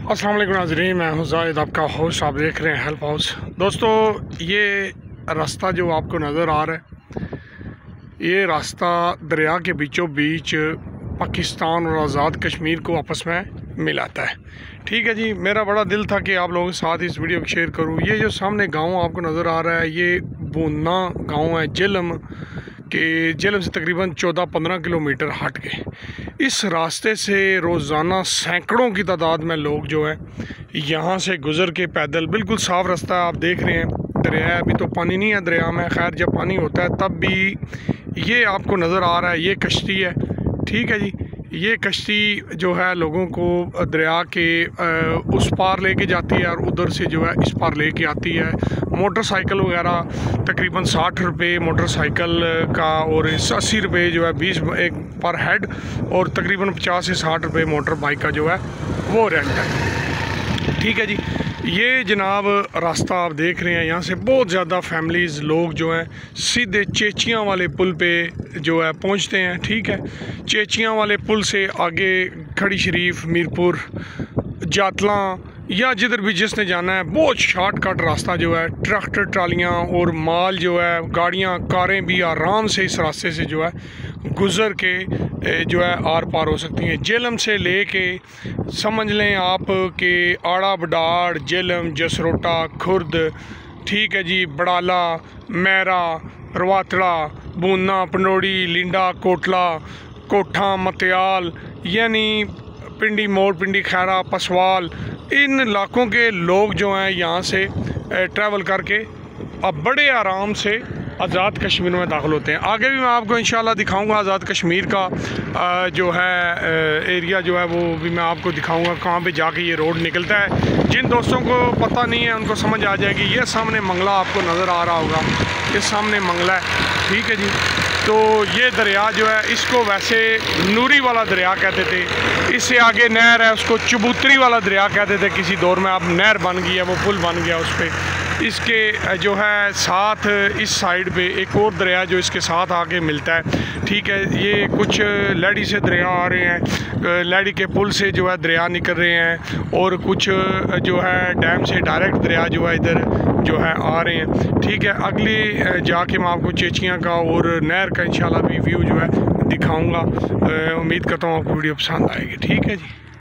अस्सलाम वालेकुम नाज़रीन, मैं हूं जाहिद, आपका होस्ट। आप देख रहे हैं हेल्प हाउस। दोस्तों, ये रास्ता जो आपको नज़र आ रहा है, ये रास्ता दरिया के बीचों बीच पाकिस्तान और आज़ाद कश्मीर को आपस में मिलाता है। ठीक है जी, मेरा बड़ा दिल था कि आप लोगों के साथ इस वीडियो को शेयर करूं। ये जो सामने गांव आपको नज़र आ रहा है, ये बूना गांव है जेलम से तकरीबन 14-15 किलोमीटर हट के। इस रास्ते से रोज़ाना सैकड़ों की तादाद में लोग जो है यहाँ से गुज़र के पैदल, बिल्कुल साफ़ रास्ता है, आप देख रहे हैं। दरिया है, अभी तो पानी नहीं है दरिया में, खैर जब पानी होता है तब भी ये आपको नज़र आ रहा है। ये कश्ती है, ठीक है जी। ये कश्ती जो है लोगों को दरिया के उस पार लेके जाती है और उधर से जो है इस पार लेके आती है। मोटरसाइकिल वगैरह तकरीबन 60 रुपये मोटरसाइकिल का और 80 रुपये जो है 20 एक पर हेड, और तकरीबन 50 से 60 रुपये मोटर बाइक का जो है वो रेंट है। ठीक है जी, ये जनाब रास्ता आप देख रहे हैं, यहाँ से बहुत ज़्यादा फैमिलीज़ लोग जो हैं सीधे चेचियाँ वाले पुल पे जो है पहुँचते हैं। ठीक है, चेचियाँ वाले पुल से आगे खड़ी शरीफ, मीरपुर, जातला या जिधर भी जिसने जाना है, बहुत शॉर्टकट रास्ता जो है। ट्रैक्टर ट्रालियाँ और माल जो है, गाड़ियाँ कारें भी आराम से इस रास्ते से जो है गुज़र के जो है आर पार हो सकती हैं। जेलम से ले के समझ लें आप कि आड़ा बडाड़, जेलम, जसरोटा, खुर्द, ठीक है जी, बड़ाला, मैरा, रवातड़ा, बूना, पंडोड़ी, लिंडा, कोटला, कोठा, मत्याल, यानी पिंडी मोड़, पिंडी खैरा, पसवाल, इन इलाकों के लोग जो हैं यहाँ से ट्रैवल करके अब बड़े आराम से आज़ाद कश्मीर में दाखिल होते हैं। आगे भी मैं आपको इंशाल्लाह दिखाऊंगा आज़ाद कश्मीर का जो है एरिया जो है, वो भी मैं आपको दिखाऊंगा कहाँ पे जाके ये रोड निकलता है। जिन दोस्तों को पता नहीं है उनको समझ आ जाएगी। ये सामने मंगला आपको नज़र आ रहा होगा, ये सामने मंगला है, ठीक है जी। तो ये दरिया जो है, इसको वैसे नूरी वाला दरिया कहते थे। इससे आगे नहर है, उसको चबूतरी वाला दरिया कहते थे किसी दौर में। अब नहर बन गई है, वो पुल बन गया उस पर। इसके जो है साथ इस साइड पे एक और दरिया जो इसके साथ आके मिलता है। ठीक है, ये कुछ लड़ी से दरिया आ रहे हैं, लड़ी के पुल से जो है दरिया निकल रहे हैं, और कुछ जो है डैम से डायरेक्ट दरिया जो है इधर जो है आ रहे हैं। ठीक है, अगली जाके मैं आपको चेचियाँ का और नहर का इंशाल्लाह भी व्यू जो है दिखाऊंगा। उम्मीद करता हूँ आपको वीडियो पसंद आएगी। ठीक है जी।